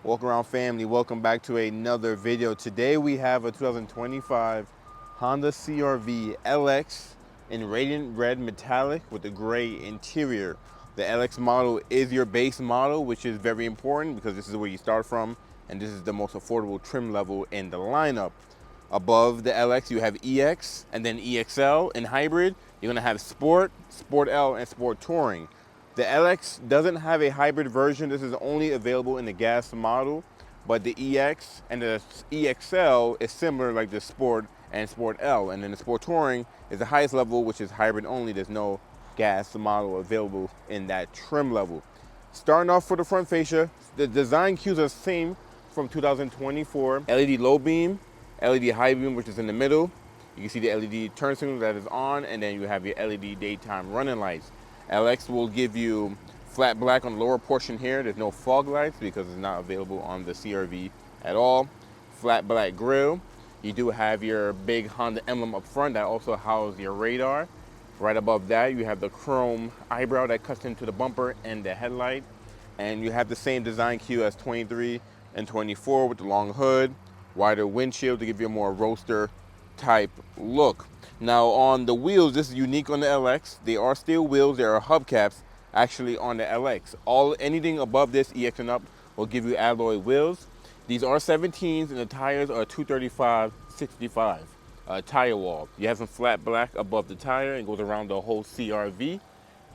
Walkaround family, welcome back to another video. Today we have a 2025 Honda CR-V LX in radiant red metallic with a gray interior. The LX model is your base model, which is very important because this is where you start from, and this is the most affordable trim level in the lineup. Above the LX, you have EX and then EXL. In hybrid, you're gonna have Sport, Sport L, and Sport Touring. The LX doesn't have a hybrid version. This is only available in the gas model, but the EX and the EXL is similar like the Sport and Sport L. And then the Sport Touring is the highest level, which is hybrid only. There's no gas model available in that trim level. Starting off for the front fascia, the design cues are the same from 2024. LED low beam, LED high beam, which is in the middle. You can see the LED turn signal that is on, and then you have your LED daytime running lights. LX will give you flat black on the lower portion here. There's no fog lights because it's not available on the CR-V at all. Flat black grille. You do have your big Honda emblem up front that also houses your radar. Right above that, you have the chrome eyebrow that cuts into the bumper and the headlight. And you have the same design cue as 23 and 24 with the long hood, wider windshield to give you a more roadster type look. Now on the wheels, this is unique on the LX. They are steel wheels. There are hubcaps actually on the LX. Anything above this EX and up will give you alloy wheels. These are 17s and the tires are 235/65 tire wall. You have some flat black above the tire and goes around the whole CR-V.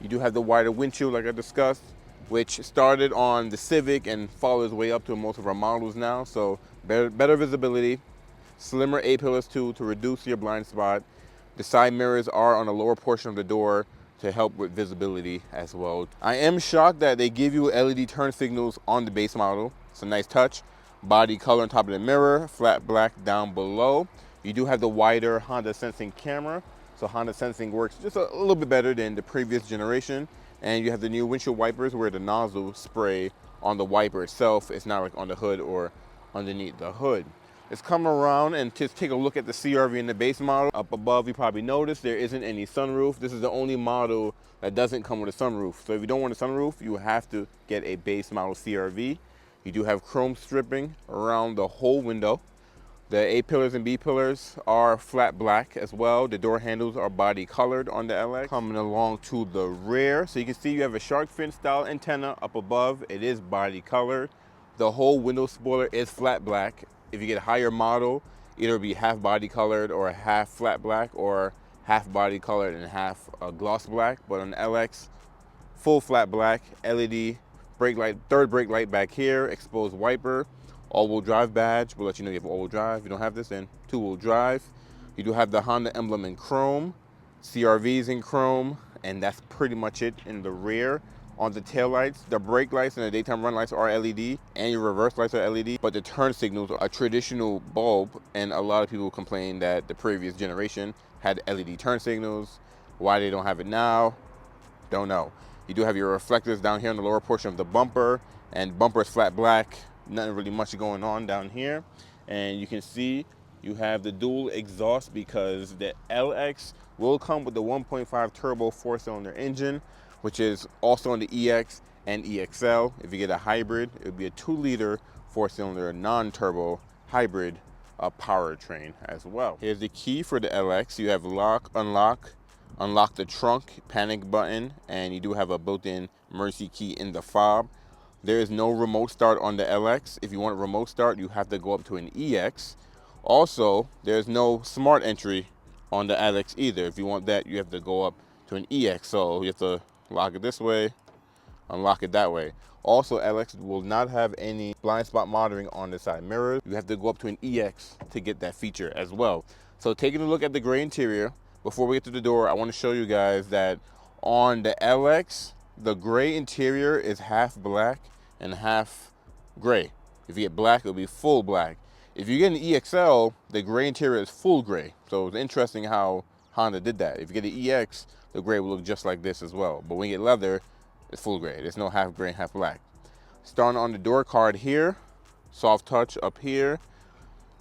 You do have the wider windshield like I discussed, which started on the Civic and follows way up to most of our models now. So better visibility, slimmer A-pillars too to reduce your blind spot. The side mirrors are on the lower portion of the door to help with visibility as well. I am shocked that they give you LED turn signals on the base model. It's a nice touch. Body color on top of the mirror, flat black down below. You do have the wider Honda Sensing camera. So Honda Sensing works just a little bit better than the previous generation. And you have the new windshield wipers where the nozzle spray on the wiper itself. It's not like on the hood or underneath the hood. Let's come around and just take a look at the CR-V in the base model. Up above, you probably noticed there isn't any sunroof. This is the only model that doesn't come with a sunroof. So if you don't want a sunroof, you have to get a base model CR-V. You do have chrome stripping around the whole window. The A-pillars and B-pillars are flat black as well. The door handles are body colored on the LX. Coming along to the rear, so you can see you have a shark fin style antenna up above. It is body colored. The whole window spoiler is flat black. If you get a higher model, either be half body colored or half flat black or half body colored and half gloss black. But on the LX, full flat black, LED brake light, third brake light back here, exposed wiper, all-wheel drive badge. We'll let you know you have all-wheel drive. If you don't have this, then two-wheel drive. You do have the Honda emblem in chrome, CR-V's in chrome, and that's pretty much it in the rear. On the tail lights, the brake lights and the daytime run lights are LED, and your reverse lights are LED, but the turn signals are a traditional bulb, and a lot of people complain that the previous generation had LED turn signals. Why they don't have it now, don't know. You do have your reflectors down here in the lower portion of the bumper, and bumper is flat black, nothing really much going on down here. And you can see you have the dual exhaust because the LX will come with the 1.5 turbo 4-cylinder engine, which is also on the EX and EXL. If you get a hybrid, it would be a 2-liter 4-cylinder non-turbo hybrid powertrain as well. Here's the key for the LX. You have lock, unlock the trunk, panic button, and you do have a built-in emergency key in the fob. There is no remote start on the LX. If you want a remote start, you have to go up to an EX. Also, there's no smart entry on the LX either. If you want that, you have to go up to an EX. So you have to lock it this way, unlock it that way. Also, LX will not have any blind spot monitoring on the side mirrors. You have to go up to an EX to get that feature as well. So taking a look at the gray interior, before we get to the door, I want to show you guys that on the LX, the gray interior is half black and half gray. If you get black, it'll be full black. If you get an EXL, the gray interior is full gray. So it's interesting how Honda did that. If you get an EX, the gray will look just like this as well. But when you get leather, it's full gray. There's no half gray and half black. Starting on the door card here, soft touch up here.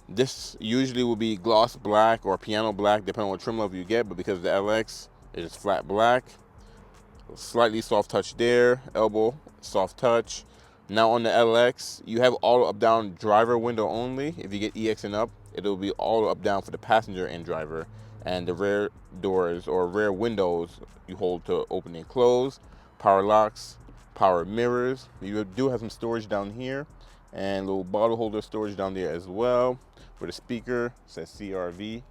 This usually will be gloss black or piano black, depending on what trim level you get, but because of the LX, it is flat black. Slightly soft touch there, elbow, soft touch. Now on the LX, you have auto up down driver window only. If you get EX and up, it'll be auto up down for the passenger and driver. And the rear doors or rear windows you hold to open and close. Power locks, power mirrors. You do have some storage down here and little bottle holder storage down there as well. With a speaker, says CRV.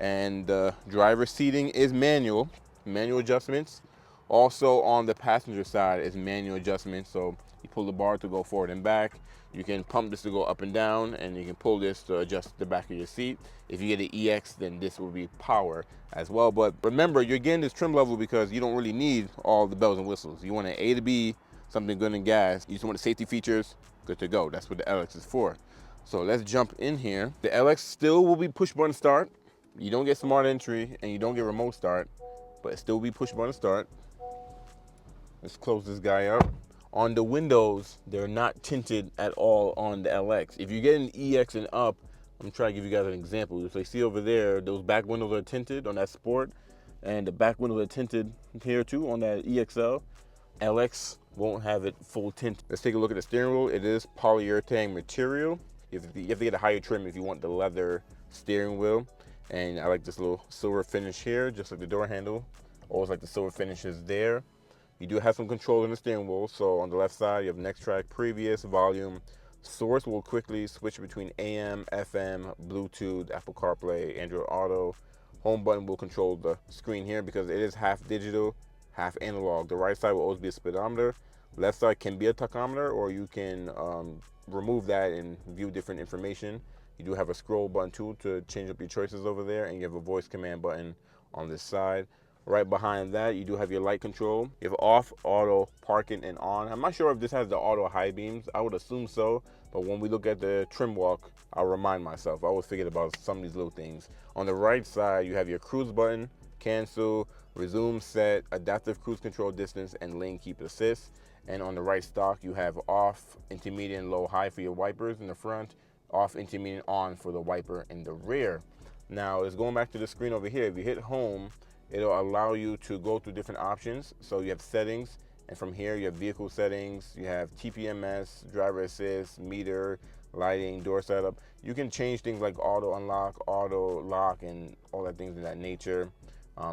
And the driver seating is manual adjustments. Also on the passenger side is manual adjustments. So you pull the bar to go forward and back. You can pump this to go up and down, and you can pull this to adjust the back of your seat. If you get an EX, then this will be power as well. But remember, you're getting this trim level because you don't really need all the bells and whistles. You want an A to B, something good in gas. You just want the safety features, good to go. That's what the LX is for. So let's jump in here. The LX still will be push button start. You don't get smart entry and you don't get remote start, but it still will be push button start. Let's close this guy up. On the windows, they're not tinted at all on the LX. If you get an EX and up, I'm trying to give you guys an example. So you see over there, those back windows are tinted on that Sport, and the back windows are tinted here too on that EXL. LX won't have it full tint. Let's take a look at the steering wheel. It is polyurethane material. You have to get a higher trim if you want the leather steering wheel. And I like this little silver finish here, just like the door handle. Always like the silver finishes there. You do have some control in the steering wheel. So on the left side, you have next track, previous, volume. Source will quickly switch between AM, FM, Bluetooth, Apple CarPlay, Android Auto. Home button will control the screen here because it is half digital, half analog. The right side will always be a speedometer. Left side can be a tachometer, or you can remove that and view different information. You do have a scroll button too to change up your choices over there, and you have a voice command button on this side. Right behind that, you do have your light control. You have off, auto, parking, and on. I'm not sure if this has the auto high beams. I would assume so, but when we look at the trim walk, I'll remind myself. I always forget about some of these little things. On the right side, you have your cruise button, cancel, resume set, adaptive cruise control distance, and lane keep assist. And on the right stalk, you have off, intermediate, and low, high for your wipers in the front, off, intermediate, on for the wiper in the rear. Now, it's going back to the screen over here. If you hit home, it'll allow you to go through different options. So you have settings, and from here you have vehicle settings, you have TPMS, driver assist, meter, lighting, door setup. You can change things like auto unlock, auto lock, and all that things of that nature.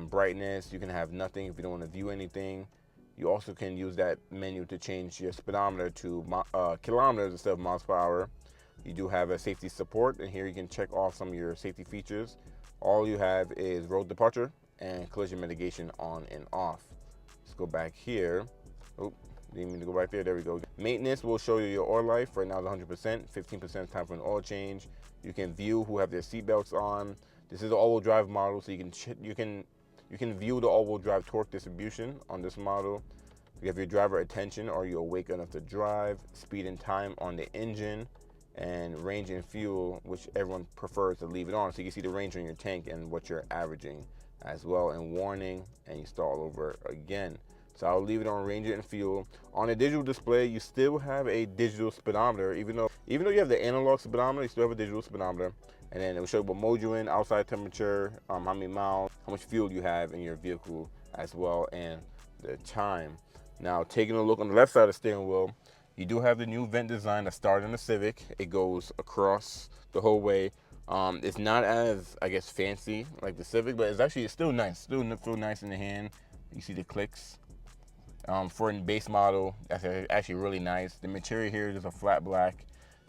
Brightness, you can have nothing if you don't want to view anything. You also can use that menu to change your speedometer to kilometers instead of miles per hour. You do have a safety support, and here you can check off some of your safety features. All you have is road departure and collision mitigation on and off. Let's go back here. Oh, didn't mean to go back there. There we go. Maintenance will show you your oil life. Right now it's 100%, 15% time for an oil change. You can view who have their seatbelts on. This is an all-wheel drive model, so you can view the all-wheel drive torque distribution on this model. You have your driver attention, are you awake enough to drive, speed and time on the engine, and range and fuel, which everyone prefers to leave it on, so you can see the range on your tank and what you're averaging as well, and warning, and you start all over again. So I'll leave it on range and fuel. On a digital display, you still have a digital speedometer, even though you have the analog speedometer, you still have a digital speedometer. And then it will show you what mode you're in, outside temperature, how many miles, how much fuel you have in your vehicle as well, and the time. Now, taking a look on the left side of the steering wheel, you do have the new vent design that started in the Civic. It goes across the whole way. It's not as, I guess, fancy like the Civic, but it's still nice. Still feel nice in the hand. You see the clicks. For a base model, that's actually really nice. The material here is just a flat black.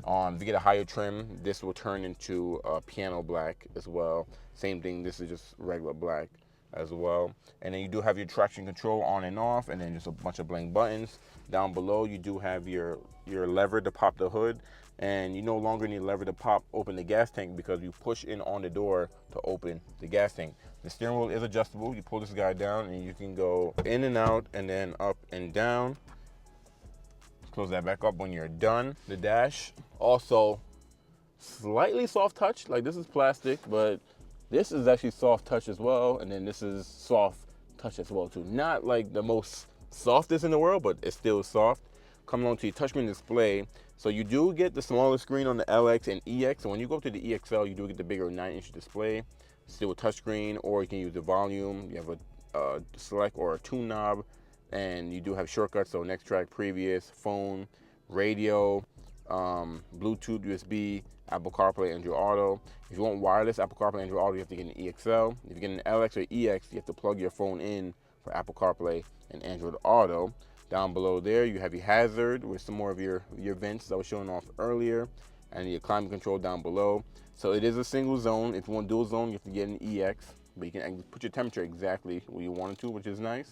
If you get a higher trim, this will turn into piano black as well. Same thing, this is just regular black as well. And then you do have your traction control on and off, and then just a bunch of blank buttons. Down below, you do have your lever to pop the hood, and you no longer need a lever to open the gas tank because you push in on the door to open the gas tank. The steering wheel is adjustable. You pull this guy down and you can go in and out and then up and down. Close that back up when you're done. The dash, also slightly soft touch. Like, this is plastic, but this is actually soft touch as well. And then this is soft touch as well too. Not like the most softest in the world, but it's still soft. Coming on to your touchscreen display. So you do get the smaller screen on the LX and EX. So when you go up to the EXL, you do get the bigger 9-inch display. Still a touchscreen, or you can use the volume. You have a select or a tune knob, and you do have shortcuts. So next track, previous, phone, radio, Bluetooth, USB, Apple CarPlay, Android Auto. If you want wireless Apple CarPlay, Android Auto, you have to get an EXL. If you get an LX or EX, you have to plug your phone in for Apple CarPlay and Android Auto. Down below there, you have your hazard with some more of your vents that I was showing off earlier, and your climate control down below. So it is a single zone. If you want dual zone, you have to get an EX, but you can put your temperature exactly where you want it to, which is nice.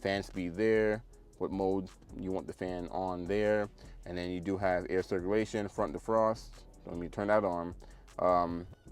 Fan speed there, what mode you want the fan on there, and then you do have air circulation, front defrost. So let me turn that on.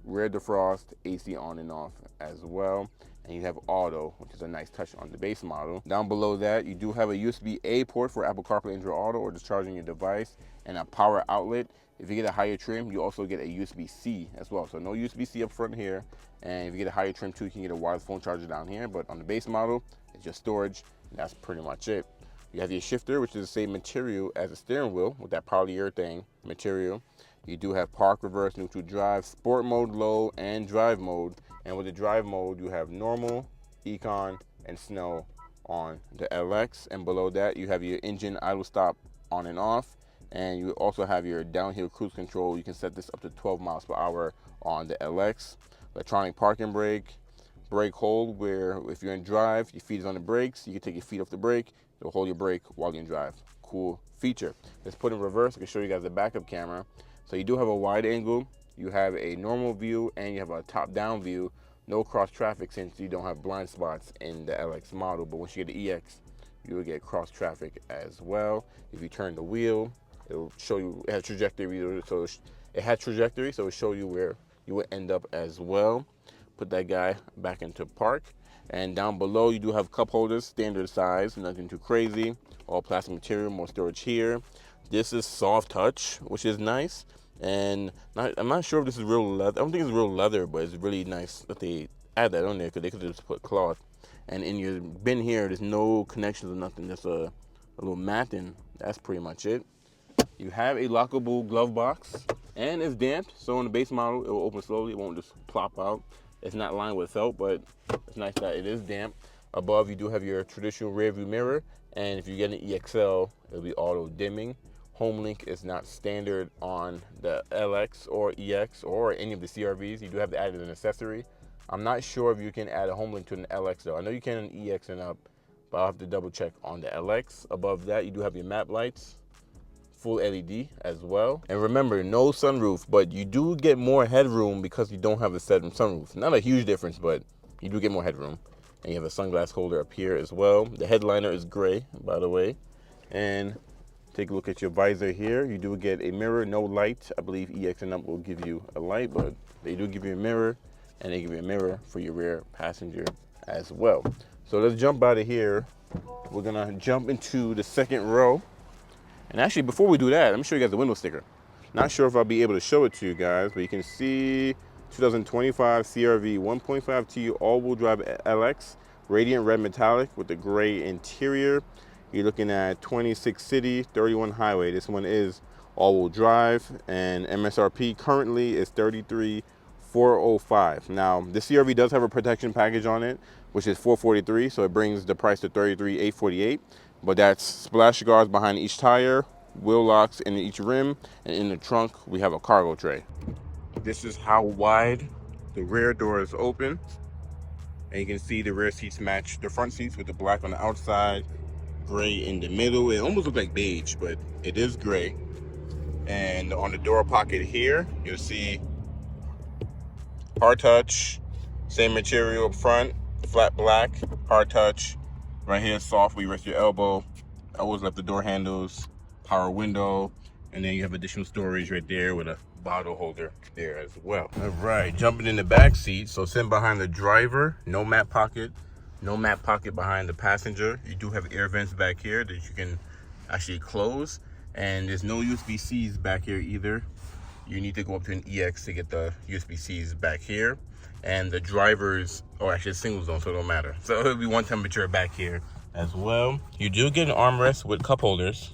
Rear defrost, AC on and off as well. And you have auto, which is a nice touch on the base model. Down below that, you do have a USB-A port for Apple CarPlay, Android Auto, or just charging your device, and a power outlet. If you get a higher trim, you also get a USB-C as well. So no USB-C up front here. And if you get a higher trim too, you can get a wireless phone charger down here. But on the base model, it's just storage, and that's pretty much it. You have your shifter, which is the same material as the steering wheel with that polyurethane material. You do have park, reverse, neutral drive, sport mode, low, and drive mode. And with the drive mode, you have normal, ECON, and snow on the LX. And below that, you have your engine idle stop on and off. And you also have your downhill cruise control. You can set this up to 12 miles per hour on the LX. Electronic parking brake, brake hold, where if you're in drive, your feet is on the brakes. You can take your feet off the brake. It'll hold your brake while you're in drive. Cool feature. Let's put in reverse. I can show you guys the backup camera. So you do have a wide angle. You have a normal view, and you have a top-down view. No cross traffic since you don't have blind spots in the LX model, but once you get the EX, you will get cross traffic as well. If you turn the wheel, it will show you, it has trajectory, so it has trajectory, so it'll show you where you will end up as well. Put that guy back into park. And down below, you do have cup holders, standard size, nothing too crazy. All plastic material, more storage here. This is soft touch, which is nice. And I'm not sure if this is real leather. I don't think it's real leather, but it's really nice that they add that on there, because they could just put cloth. And in your bin here, there's no connections or nothing. Just a little mat, and that's pretty much it. You have a lockable glove box, and it's damped. So on the base model, it will open slowly. It won't just plop out. It's not lined with felt, but it's nice that it is damp. Above, you do have your traditional rear view mirror. And if you get an EXL, it'll be auto dimming. Home link is not standard on the LX or EX or any of the CRVs. You do have to add it as an accessory. I'm not sure if you can add a home link to an LX though. I know you can an EX and up, but I'll have to double check on the LX. Above that, you do have your map lights, full LED as well. And remember, no sunroof, but you do get more headroom because you don't have a set sunroof. Not a huge difference, but you do get more headroom. And you have a sunglass holder up here as well. The headliner is gray, by the way. And take a look at your visor here. You do get a mirror, no light. I believe EX and up will give you a light, but they do give you a mirror, and they give you a mirror for your rear passenger as well. So let's jump out of here. We're gonna jump into the second row. And actually, before we do that, let me show you guys the window sticker. Not sure if I'll be able to show it to you guys, but you can see 2025 CRV 1.5T all-wheel drive LX, radiant red metallic with the gray interior. You're looking at 26 city, 31 highway. This one is all-wheel drive, and MSRP currently is $33,405. Now, the CRV does have a protection package on it, which is $443, so it brings the price to $33,848. But that's splash guards behind each tire, wheel locks in each rim, and in the trunk, we have a cargo tray. This is how wide the rear door is open. And you can see the rear seats match the front seats with the black on the outside, gray in the middle. It almost looks like beige, but it is gray. And on the door pocket here, you'll see hard touch, same material up front, flat black, hard touch. Right here, soft where you rest your elbow. I always left the door handles, power window, and then you have additional storage right there with a bottle holder there as well. All right, jumping in the back seat. So sitting behind the driver, no mat pocket, no mat pocket behind the passenger. You do have air vents back here that you can actually close, and there's no USB-Cs back here either. You need to go up to an EX to get the USB-Cs back here. And the drivers, or actually single zone, so it don't matter. So it'll be one temperature back here as well. You do get an armrest with cup holders,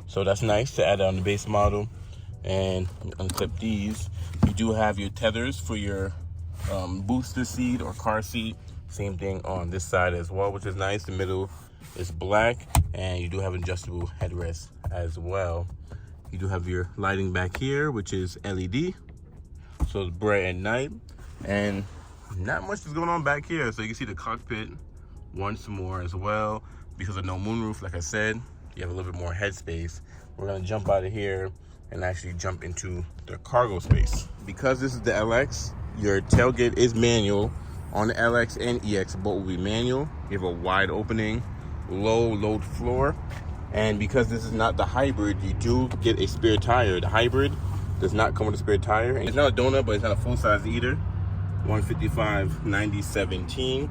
so that's nice to add on the base model. And unclip these. You do have your tethers for your booster seat or car seat. Same thing on this side as well, which is nice. The middle is black, and you do have adjustable headrest as well. You do have your lighting back here, which is LED, so it's bright at night. And not much is going on back here. So you can see the cockpit once more as well. Because of no moonroof, like I said, you have a little bit more headspace. We're gonna jump out of here and actually jump into the cargo space. Because this is the LX, your tailgate is manual. On the LX and EX, both will be manual. You have a wide opening, low load floor. And because this is not the hybrid, you do get a spare tire. The hybrid does not come with a spare tire. And it's not a donut, but it's not a full size either. 155/90/17.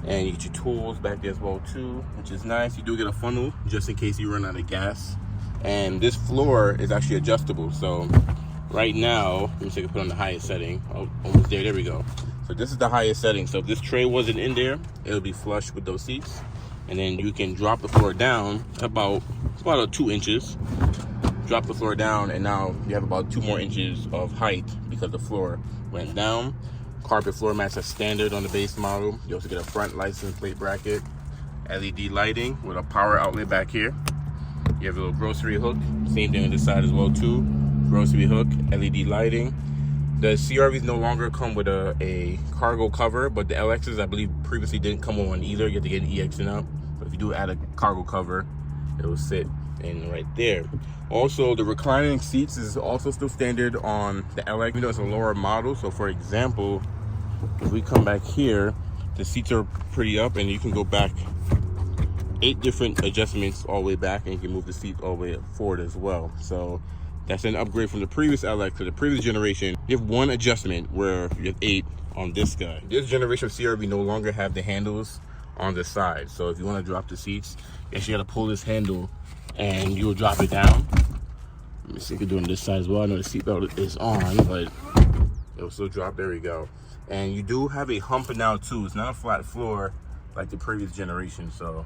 And you get your tools back there as well too, which is nice. You do get a funnel just in case you run out of gas. And this floor is actually adjustable. So right now, let me see if I can put on the highest setting. Oh, almost there, there we go. So this is the highest setting. So if this tray wasn't in there, it'll be flush with those seats. And then you can drop the floor down about 2 inches. Drop the floor down, and now you have about 2 more inches of height because the floor went down. Carpet floor mats are standard on the base model. You also get a front license plate bracket, LED lighting with a power outlet back here. You have a little grocery hook, same thing on this side as well too. Grocery hook, LED lighting. The CRVs no longer come with a cargo cover, but the LXs I believe previously didn't come with one either. You have to get an EX in up. But if you do add a cargo cover, it will sit in right there. Also, the reclining seats is also still standard on the LX, even though it's a lower model. So for example, if we come back here, the seats are pretty up, and you can go back 8 different adjustments all the way back, and you can move the seat all the way forward as well. So that's an upgrade from the previous LX to the previous generation. You have 1 adjustment where you have 8 on this guy. This generation of CRV no longer have the handles on the side. So if you want to drop the seats, you actually got to pull this handle and you will drop it down. Let me see if you can do it on this side as well. I know the seatbelt is on, but it will still drop. There we go. And you do have a hump now too. It's not a flat floor like the previous generation. So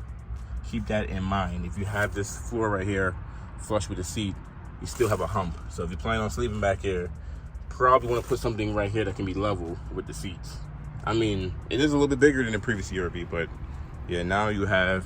keep that in mind. If you have this floor right here flush with the seat, you still have a hump. So if you're planning on sleeping back here, probably want to put something right here that can be level with the seats. I mean, it is a little bit bigger than the previous CRV, but yeah, now you have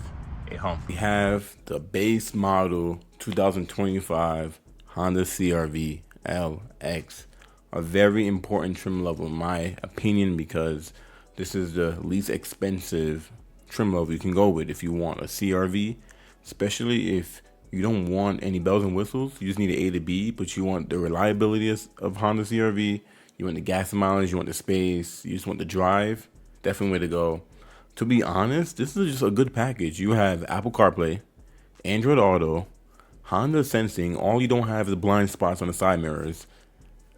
a hump. We have the base model 2025 Honda CRV LX, a very important trim level in my opinion, because this is the least expensive trim level you can go with if you want a CRV, especially if you don't want any bells and whistles. You just need an A to B, but you want the reliability of Honda CRV. You want the gas mileage, you want the space, you just want the drive. Definitely way to go. To be honest, this is just a good package. You have Apple CarPlay, Android Auto, Honda Sensing. All you don't have is blind spots on the side mirrors.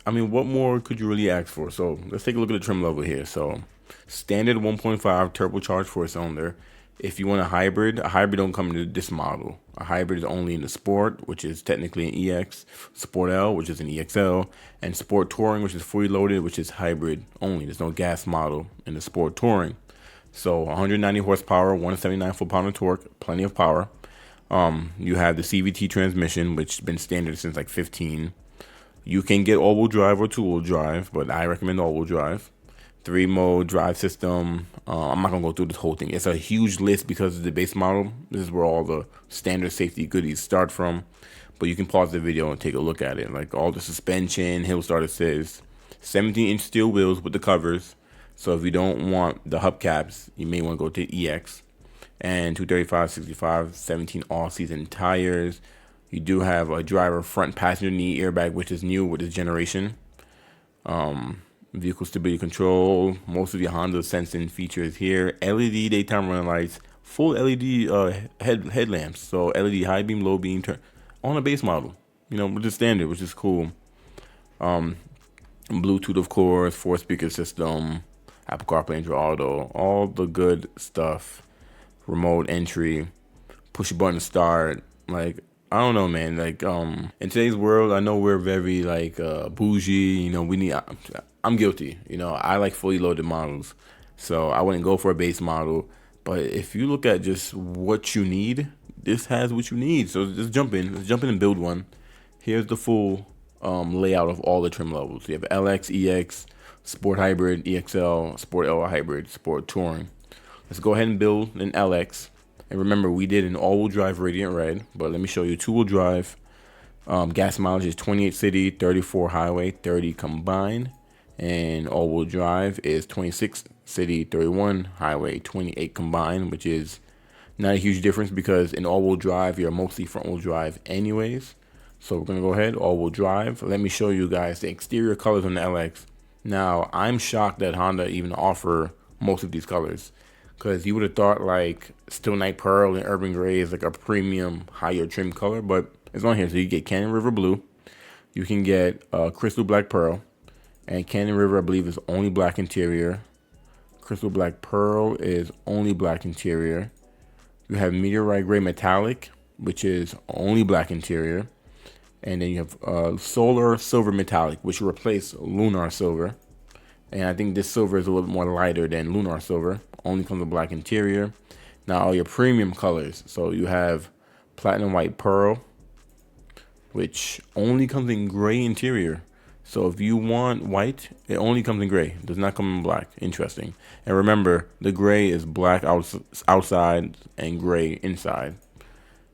I mean, what more could you really ask for? So let's take a look at the trim level here. So standard 1.5 turbocharged 4-cylinder. If you want a hybrid don't come in this model. A hybrid is only in the Sport, which is technically an EX, Sport L, which is an EXL, and Sport Touring, which is fully loaded, which is hybrid only. There's no gas model in the Sport Touring. So 190 horsepower, 179 foot-pound of torque, plenty of power. You have the CVT transmission, which has been standard since like 15. You can get all-wheel drive or two-wheel drive, but I recommend all-wheel drive. 3-mode drive system. I'm not gonna go through this whole thing. It's a huge list because of the base model. This is where all the standard safety goodies start from. But you can pause the video and take a look at it. Like all the suspension, hill start assist, 17-inch steel wheels with the covers. So if you don't want the hubcaps, you may want to go to EX. And 235/65 17 all-season tires. You do have a driver front passenger knee airbag, which is new with this generation. Vehicle stability control, most of your Honda Sensing features here. LED daytime running lights, full LED headlamps. So LED high beam, low beam, on a base model, which is standard, which is cool. Bluetooth, of course, 4-speaker system, Apple CarPlay, Android Auto, all the good stuff. Remote entry, push a button to start. Like, I don't know, man. Like, in today's world, I know we're very like bougie. I'm guilty. I like fully loaded models, so I wouldn't go for a base model. But if you look at just what you need, this has what you need. So just jump in. Let's jump in and build one. Here's the full layout of all the trim levels. You have LX, EX, Sport Hybrid, EXL, Sport L Hybrid, Sport Touring. Let's go ahead and build an LX. And remember, we did an all-wheel drive Radiant Red, but let me show you 2-wheel drive. Gas mileage is 28 city, 34 highway, 30 combined. And all-wheel drive is 26 city, 31 highway, 28 combined, which is not a huge difference because in all-wheel drive, you're mostly front-wheel drive anyways. So we're going to go ahead, all-wheel drive. Let me show you guys the exterior colors on the LX. Now, I'm shocked that Honda even offer most of these colors, because you would have thought like Steel Night Pearl and Urban Gray is like a premium higher trim color, but it's on here. So you get Canyon River Blue, you can get Crystal Black Pearl, and Canyon River I believe is only black interior. Crystal Black Pearl is only black interior. You have Meteorite Gray Metallic, which is only black interior. And then you have Solar Silver Metallic, which replaced Lunar Silver. And I think this silver is a little bit more lighter than Lunar Silver. Only comes with black interior. Now all your premium colors. So you have Platinum White Pearl, which only comes in gray interior. So if you want white, it only comes in gray. It does not come in black. Interesting. And remember, the gray is black outside and gray inside.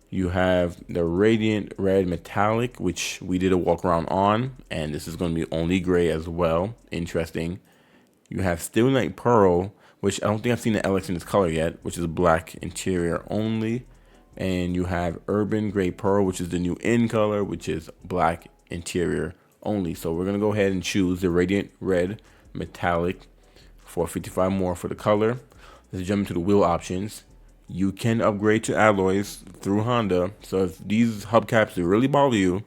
You have the Radiant Red Metallic, which we did a walk around on, and this is going to be only gray as well. Interesting. You have Steel Night Pearl, which I don't think I've seen the LX in this color yet, which is black interior only. And you have Urban Gray Pearl, which is the new in color, which is black interior only. So we're going to go ahead and choose the Radiant Red Metallic for 55 more for the color. Let's jump into the wheel options. You can upgrade to alloys through Honda. So if these hubcaps really bother you,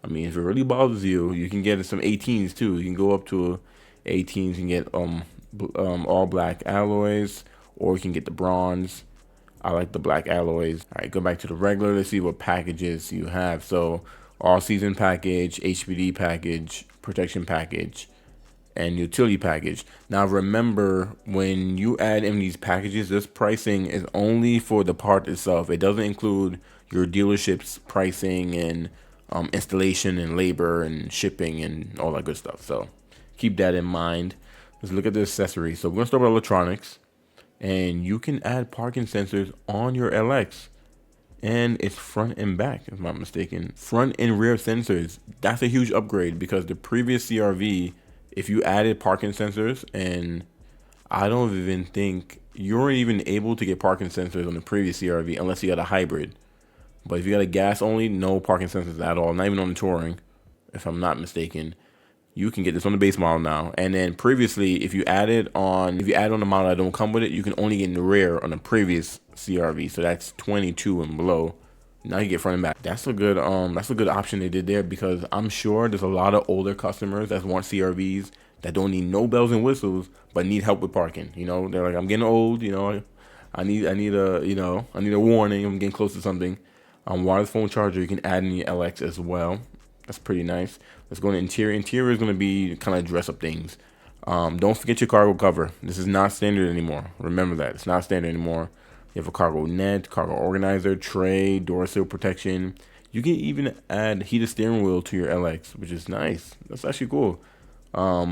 I mean, if it really bothers you, you can get some 18s too. You can go up to 18s and get all black alloys, or you can get the bronze. I like the black alloys. All right, go back to the regular. Let's see what packages you have. So all season package, HPD package, protection package, and utility package. Now remember, when you add in these packages, this pricing is only for the part itself. It doesn't include your dealership's pricing and installation and labor and shipping and all that good stuff. So keep that in mind. Let's look at the accessories. So we're gonna start with electronics, and you can add parking sensors on your LX. And it's front and back, if I'm not mistaken. Front and rear sensors. That's a huge upgrade, because the previous CRV, if you added parking sensors, and I don't even think you weren't even able to get parking sensors on the previous CRV unless you got a hybrid. But if you got a gas only, no parking sensors at all, not even on the Touring, if I'm not mistaken. You can get this on the base model now. And then previously, if you add on the model that don't come with it, you can only get in the rear on the previous CRV. So that's 22 and below. Now you get front and back. That's a good option they did there, because I'm sure there's a lot of older customers that want CRVs that don't need no bells and whistles but need help with parking. You know, they're like, I'm getting old, you know, I need a warning, I'm getting close to something. Wireless phone charger you can add in your LX as well. That's pretty nice. Let's go to interior. Interior is going to be kind of dress up things. Don't forget your cargo cover. This is not standard anymore. Remember that. It's not standard anymore. You have a cargo net, cargo organizer, tray, door sill protection. You can even add heated steering wheel to your LX, which is nice. That's actually cool. Let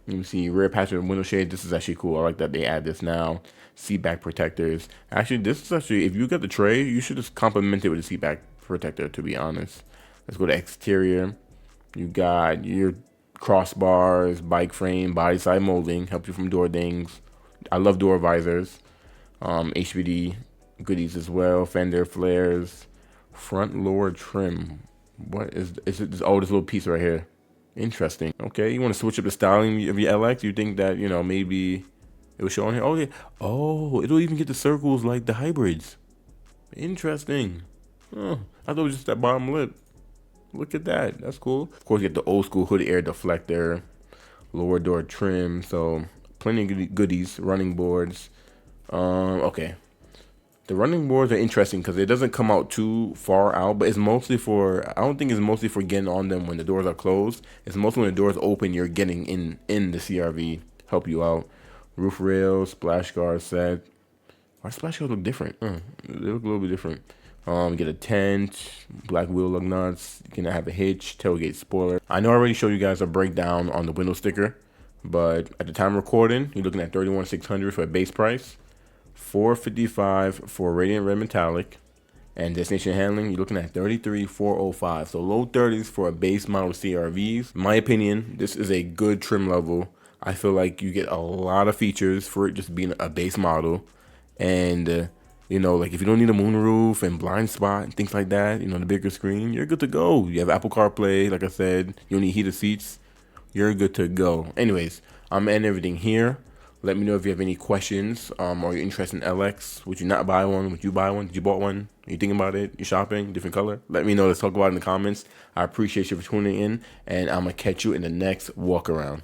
me see. Rear passenger window shade. This is actually cool. I like that they add this now. Seat back protectors. Actually, this is actually, if you got the tray, you should just complement it with a seat back protector, to be honest. Let's go to exterior. You got your crossbars, bike frame, body side molding, help you from door dings. I love door visors. HPD goodies as well. Fender flares. Front lower trim. What is it? This little piece right here. Interesting. Okay, you want to switch up the styling of your LX? You think that, you know, maybe it will show on here? Oh yeah. Oh, it'll even get the circles like the hybrids. Interesting. Oh, I thought it was just that bottom lip. Look at that. That's cool. Of course, you get the old school hood air deflector, lower door trim. So plenty of goodies. Running boards. Okay. The running boards are interesting because it doesn't come out too far out, but it's mostly for, I don't think it's mostly for getting on them when the doors are closed. It's mostly when the doors open, you're getting in the CRV, help you out. Roof rails, splash guard set. Our splash guards look different. They look a little bit different. Get a tent, black wheel lug nuts. You can have a hitch, tailgate spoiler. I know I already showed you guys a breakdown on the window sticker, but at the time of recording, you're looking at $31,600 for a base price. $455 for Radiant Red Metallic, And destination handling, you're looking at 33,405. So low 30s for a base model CRVs. In my opinion, this is a good trim level. I feel like you get a lot of features for it just being a base model. And you know, like if you don't need a moonroof and blind spot and things like that, you know, the bigger screen, you're good to go. You have Apple CarPlay, like I said, you don't need heated seats, you're good to go. Anyways, I'm ending everything here. Let me know if you have any questions, or you're interested in LX. Would you not buy one? Would you buy one? Did you bought one? Are you thinking about it? You shopping? Different color? Let me know. Let's talk about it in the comments. I appreciate you for tuning in, and I'm going to catch you in the next walk around.